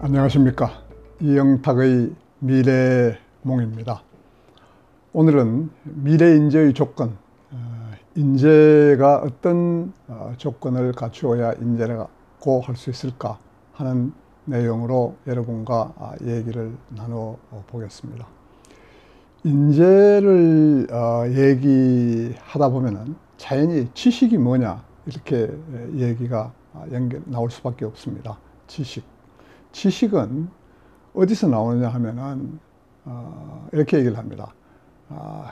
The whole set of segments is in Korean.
안녕하십니까. 이영탁의 미래몽입니다. 오늘은 미래인재의 조건, 인재가 어떤 조건을 갖추어야 인재라고 할 수 있을까 하는 내용으로 여러분과 얘기를 나눠 보겠습니다. 인재를 얘기하다 보면은 자연히 지식이 뭐냐 이렇게 얘기가 나올 수밖에 없습니다. 지식은 어디서 나오느냐 하면은 이렇게 얘기를 합니다.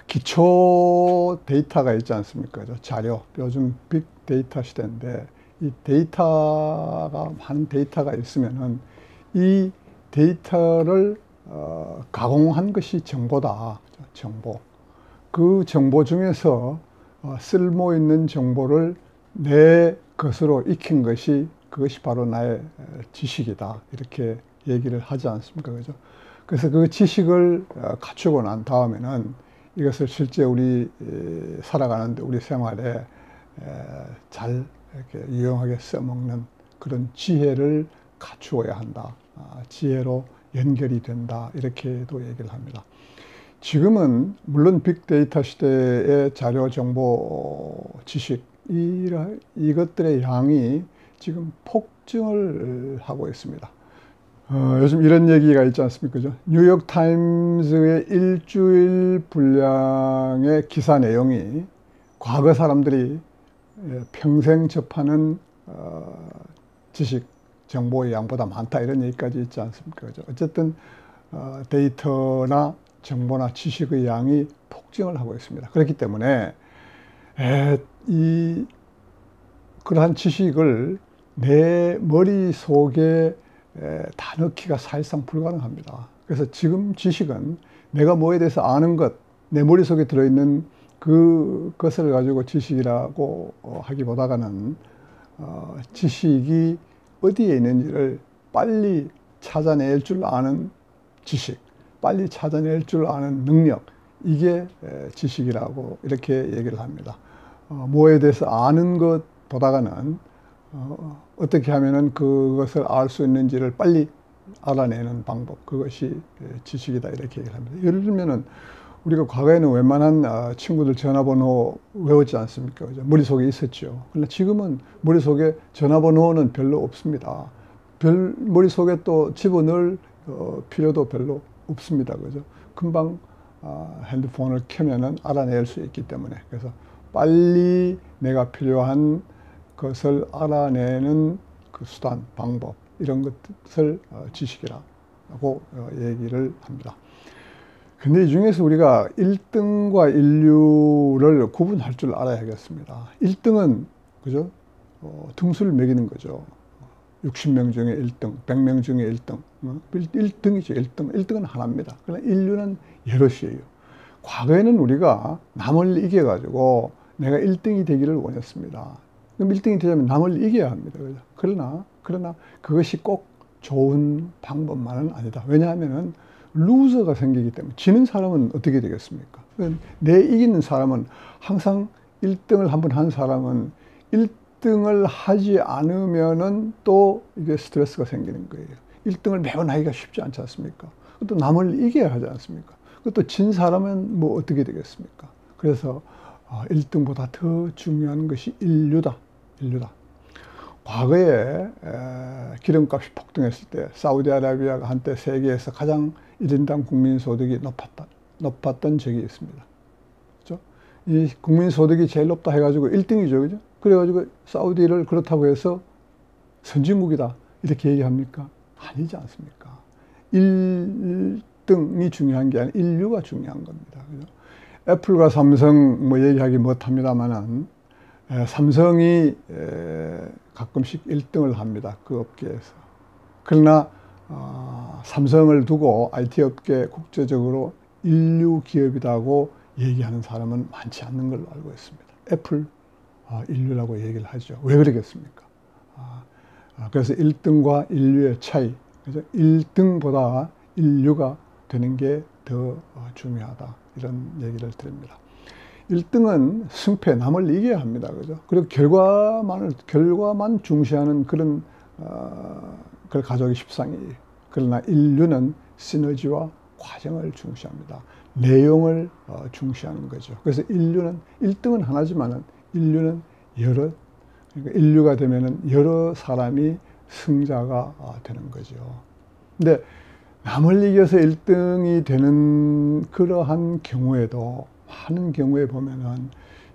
기초 데이터가 있지 않습니까? 자료, 요즘 빅데이터 시대인데 이 데이터가 많은 데이터가 있으면은 이 데이터를 가공한 것이 정보다. 정보. 그 정보 중에서 쓸모 있는 정보를 내 것으로 익힌 것이 그것이 바로 나의 지식이다. 이렇게 얘기를 하지 않습니까? 그죠? 그래서 그 지식을 갖추고 난 다음에는 이것을 실제 우리 살아가는데 우리 생활에 잘 이렇게 유용하게 써먹는 그런 지혜를 갖추어야 한다. 지혜로 연결이 된다. 이렇게도 얘기를 합니다. 지금은 물론 빅데이터 시대의 자료, 정보, 지식 이것들의 양이 지금 폭증을 하고 있습니다. 요즘 이런 얘기가 있지 않습니까? 그죠? 뉴욕타임즈의 일주일 분량의 기사 내용이 과거 사람들이 평생 접하는 지식, 정보의 양보다 많다 이런 얘기까지 있지 않습니까? 그죠? 어쨌든 데이터나 정보나 지식의 양이 폭증을 하고 있습니다. 그렇기 때문에 그러한 지식을 내 머릿속에 다 넣기가 사실상 불가능합니다. 그래서 지금 지식은 내가 뭐에 대해서 아는 것, 내 머릿속에 들어있는 그것을 가지고 지식이라고 하기보다는 지식이 어디에 있는지를 빨리 찾아낼 줄 아는 지식, 빨리 찾아낼 줄 아는 능력, 이게 지식이라고 이렇게 얘기를 합니다. 뭐에 대해서 아는 것보다는 어떻게 하면은 그것을 알 수 있는지를 빨리 알아내는 방법, 그것이 지식이다 이렇게 얘기를 합니다. 예를 들면은 우리가 과거에는 웬만한 친구들 전화번호 외웠지 않습니까? 그죠? 머릿속에 있었죠. 그러나 지금은 머릿속에 전화번호는 별로 없습니다. 머릿속에 또 집어넣을 필요도 별로 없습니다. 그죠? 금방 핸드폰을 켜면은 알아낼 수 있기 때문에. 그래서 빨리 내가 필요한 것을 알아내는 그 수단, 방법, 이런 것을 지식이라고 얘기를 합니다. 근데 이 중에서 우리가 1등과 인류를 구분할 줄 알아야겠습니다. 1등은, 그죠? 등수를 매기는 거죠. 60명 중에 1등, 100명 중에 1등. 1등이죠, 1등. 1등은 하나입니다. 그러나 인류는 여럿이에요. 과거에는 우리가 남을 이겨가지고 내가 1등이 되기를 원했습니다. 그럼 1등이 되려면 남을 이겨야 합니다. 그러나 그것이 꼭 좋은 방법만은 아니다. 왜냐하면은 루저가 생기기 때문에 지는 사람은 어떻게 되겠습니까? 내 이기는 사람은 항상 1등을 한번 한 사람은 1등을 하지 않으면은 또 이게 스트레스가 생기는 거예요. 1등을 매번 하기가 쉽지 않지 않습니까? 또 남을 이겨야 하지 않습니까? 또 진 사람은 뭐 어떻게 되겠습니까? 그래서 1등보다 더 중요한 것이 인류다. 과거에 기름값이 폭등했을 때 사우디아라비아가 한때 세계에서 가장 1인당 국민소득이 높았던 적이 있습니다. 그렇죠? 이 국민소득이 제일 높다 해가지고 1등이죠. 그죠? 그래가지고 사우디를 그렇다고 해서 선진국이다 이렇게 얘기합니까? 아니지 않습니까? 1등이 중요한 게 아니라 인류가 중요한 겁니다. 그죠? 애플과 삼성 뭐 얘기하기 못합니다만은 삼성이 가끔씩 1등을 합니다. 그 업계에서. 그러나 삼성을 두고 IT 업계 국제적으로 인류 기업이라고 얘기하는 사람은 많지 않는 걸로 알고 있습니다. 애플 인류라고 얘기를 하죠. 왜 그러겠습니까? 그래서 1등과 인류의 차이. 그래서 1등보다 인류가 되는 게 더 중요하다. 이런 얘기를 드립니다. 1등은 승패, 남을 이겨야 합니다. 그죠? 그리고 결과만 중시하는 그런 걸 가져오기 십상이에요. 그러나 인류는 시너지와 과정을 중시합니다. 내용을 중시하는 거죠. 그래서 인류는 1등은 하나지만은 인류는 그러니까 인류가 되면은 여러 사람이 승자가 되는 거죠. 근데 남을 이겨서 1등이 되는 그러한 경우에도 많은 경우에 보면은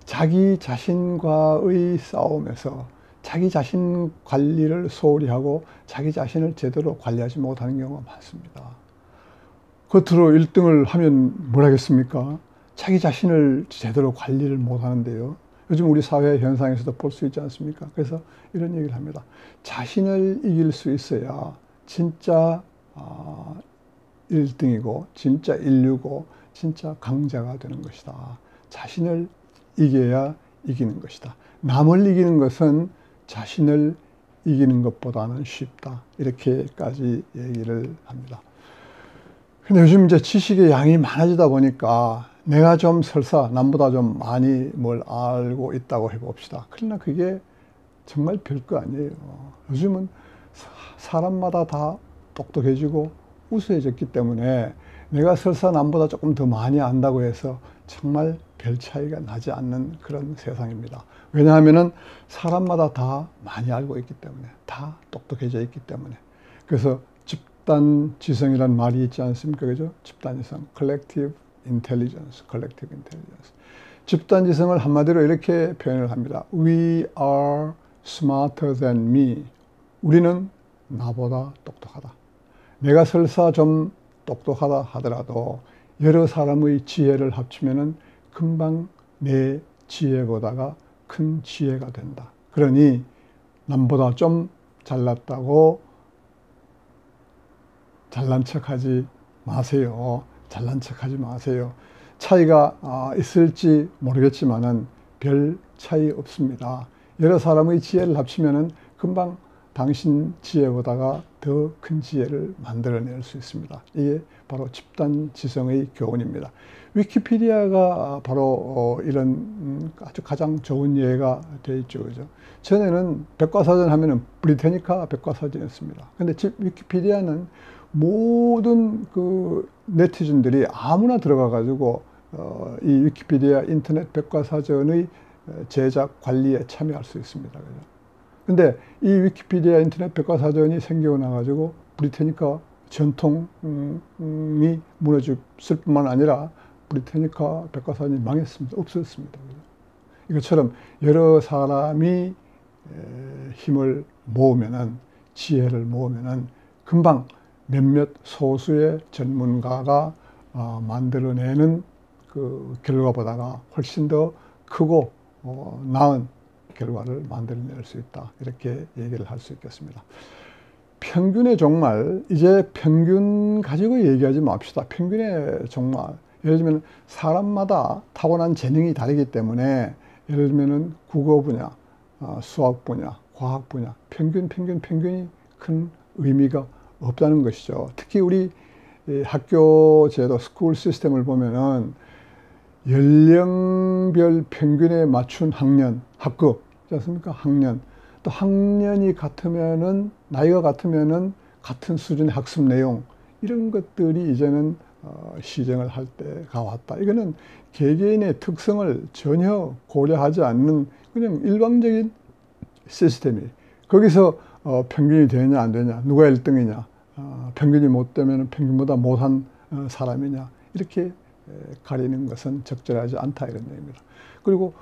자기 자신과의 싸움에서 자기 자신 관리를 소홀히 하고 자기 자신을 제대로 관리하지 못하는 경우가 많습니다. 겉으로 1등을 하면 뭘 하겠습니까? 자기 자신을 제대로 관리를 못하는데요. 요즘 우리 사회 현상에서도 볼 수 있지 않습니까? 그래서 이런 얘기를 합니다. 자신을 이길 수 있어야 진짜 1등이고 진짜 인류고 진짜 강자가 되는 것이다. 자신을 이겨야 이기는 것이다. 남을 이기는 것은 자신을 이기는 것보다는 쉽다. 이렇게까지 얘기를 합니다. 근데 요즘 이제 지식의 양이 많아지다 보니까 내가 좀 설사 남보다 좀 많이 뭘 알고 있다고 해봅시다. 그러나 그게 정말 별거 아니에요. 요즘은 사람마다 다 똑똑해지고 우수해졌기 때문에 내가 설사 남보다 조금 더 많이 안다고 해서 정말 별 차이가 나지 않는 그런 세상입니다. 왜냐하면은 사람마다 다 많이 알고 있기 때문에, 다 똑똑해져 있기 때문에. 그래서 집단지성이라는 말이 있지 않습니까? 그죠? 집단지성, collective intelligence. 집단지성을 한마디로 이렇게 표현을 합니다. We are smarter than me. 우리는 나보다 똑똑하다. 내가 설사 좀 똑똑하다 하더라도 여러 사람의 지혜를 합치면은 금방 내 지혜보다가 큰 지혜가 된다. 그러니 남보다 좀 잘났다고 잘난 척하지 마세요. 잘난 척하지 마세요. 차이가 있을지 모르겠지만은 별 차이 없습니다. 여러 사람의 지혜를 합치면은 금방 당신 지혜보다가 더 큰 지혜를 만들어낼 수 있습니다. 이게 바로 집단지성의 교훈입니다. 위키피디아가 바로 이런 아주 가장 좋은 예가 되어 있죠. 그죠? 전에는 백과사전 하면은 브리테니카 백과사전이었습니다. 근데 위키피디아는 모든 그 네티즌들이 아무나 들어가 가지고 이 위키피디아 인터넷 백과사전의 제작 관리에 참여할 수 있습니다. 그죠? 근데 이 위키피디아 인터넷 백과사전이 생겨나 가지고 브리테니카 전통이 무너졌을 뿐만 아니라 브리테니카 백과사전이 망했습니다. 없었습니다. 이것처럼 여러 사람이 힘을 모으면은, 지혜를 모으면은 금방 몇몇 소수의 전문가가 만들어내는 그 결과보다가 훨씬 더 크고 나은 결과를 만들어낼 수 있다. 이렇게 얘기를 할 수 있겠습니다. 평균의 종말, 이제 평균 가지고 얘기하지 맙시다. 평균의 종말. 예를 들면 사람마다 타고난 재능이 다르기 때문에 예를 들면 국어 분야, 수학 분야, 과학 분야, 평균이 큰 의미가 없다는 것이죠. 특히 우리 학교 제도, 스쿨 시스템을 보면은 연령별 평균에 맞춘 학년, 학급, 그렇지 않습니까? 학년. 또 학년이 같으면은, 나이가 같으면은 같은 수준의 학습 내용, 이런 것들이 이제는 시정을 할 때가 왔다. 이거는 개개인의 특성을 전혀 고려하지 않는 그냥 일방적인 시스템이. 거기서 평균이 되느냐 안 되느냐, 누가 1등이냐, 평균이 못 되면 평균보다 못한 사람이냐, 이렇게 가리는 것은 적절하지 않다, 이런 얘기입니다. 그리고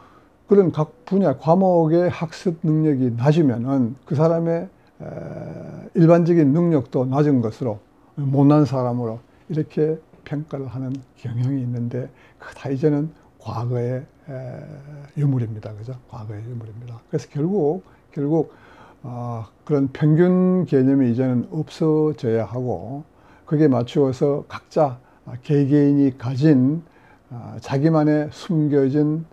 그런 각 분야, 과목의 학습 능력이 낮으면은 그 사람의 일반적인 능력도 낮은 것으로, 못난 사람으로 이렇게 평가를 하는 경향이 있는데, 그거 다 이제는 과거의 유물입니다. 그죠? 과거의 유물입니다. 그래서 결국 그런 평균 개념이 이제는 없어져야 하고, 거기에 맞추어서 각자 개개인이 가진 자기만의 숨겨둔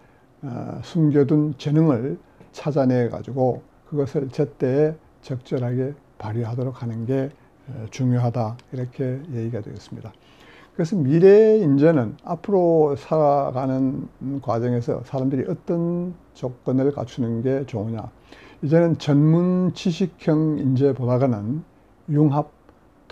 재능을 찾아내 가지고 그것을 제때에 적절하게 발휘하도록 하는 게 중요하다, 이렇게 얘기가 되겠습니다. 그래서 미래 인재는 앞으로 살아가는 과정에서 사람들이 어떤 조건을 갖추는 게 좋으냐, 이제는 전문 지식형 인재보다는 융합,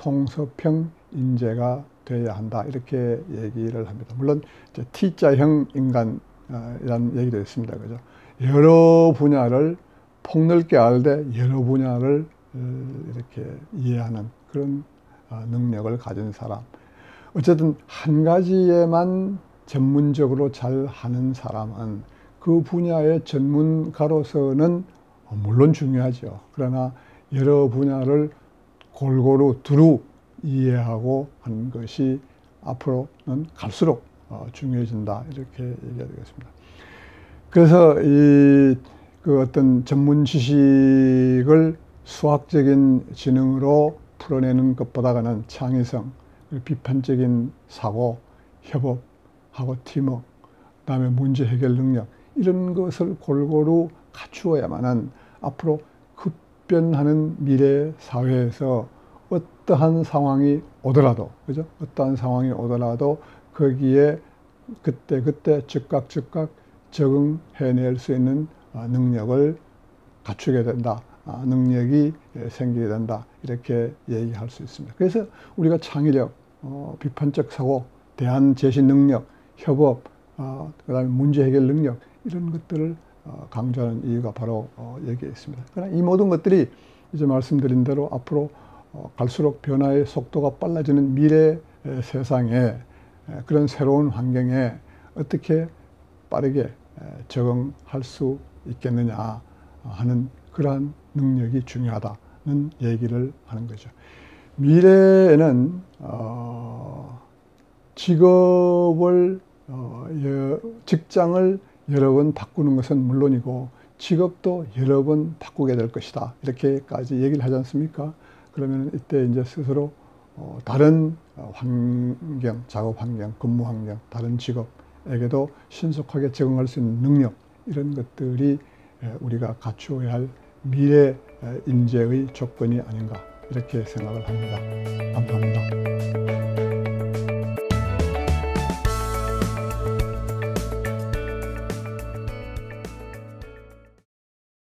통섭형 인재가 되어야 한다 이렇게 얘기를 합니다. 물론 이제 T자형 인간이라는 얘기도 있습니다. 그죠? 여러 분야를 폭넓게 알되 여러 분야를 이렇게 이해하는 그런 능력을 가진 사람. 어쨌든 한 가지에만 전문적으로 잘 하는 사람은 그 분야의 전문가로서는 물론 중요하죠. 그러나 여러 분야를 골고루 두루 이해하고 하는 것이 앞으로는 갈수록 중요해진다 이렇게 얘기해야 되겠습니다. 그래서 그 어떤 전문 지식을 수학적인 지능으로 풀어내는 것보다는 창의성, 비판적인 사고, 협업하고 팀워크, 그다음에 문제 해결 능력 이런 것을 골고루 갖추어야만은 앞으로 급변하는 미래 사회에서 어떠한 상황이 오더라도, 그죠? 어떠한 상황이 오더라도 거기에 그때 즉각 적응해낼 수 있는 능력을 갖추게 된다. 능력이 생기게 된다. 이렇게 얘기할 수 있습니다. 그래서 우리가 창의력, 비판적 사고, 대안 제시 능력, 협업, 그다음에 문제 해결 능력 이런 것들을 강조하는 이유가 바로 여기에 있습니다. 그러나 이 모든 것들이 이제 말씀드린 대로 앞으로 갈수록 변화의 속도가 빨라지는 미래 세상에 그런 새로운 환경에 어떻게 빠르게 적응할 수 있겠느냐 하는 그러한 능력이 중요하다는 얘기를 하는 거죠. 미래에는 직장을 여러 번 바꾸는 것은 물론이고 직업도 여러 번 바꾸게 될 것이다. 이렇게까지 얘기를 하지 않습니까? 그러면 이때 이제 스스로 다른 환경, 작업 환경, 근무 환경, 다른 직업에게도 신속하게 적응할 수 있는 능력 이런 것들이 우리가 갖추어야 할 미래 인재의 조건이 아닌가 이렇게 생각을 합니다. 감사합니다.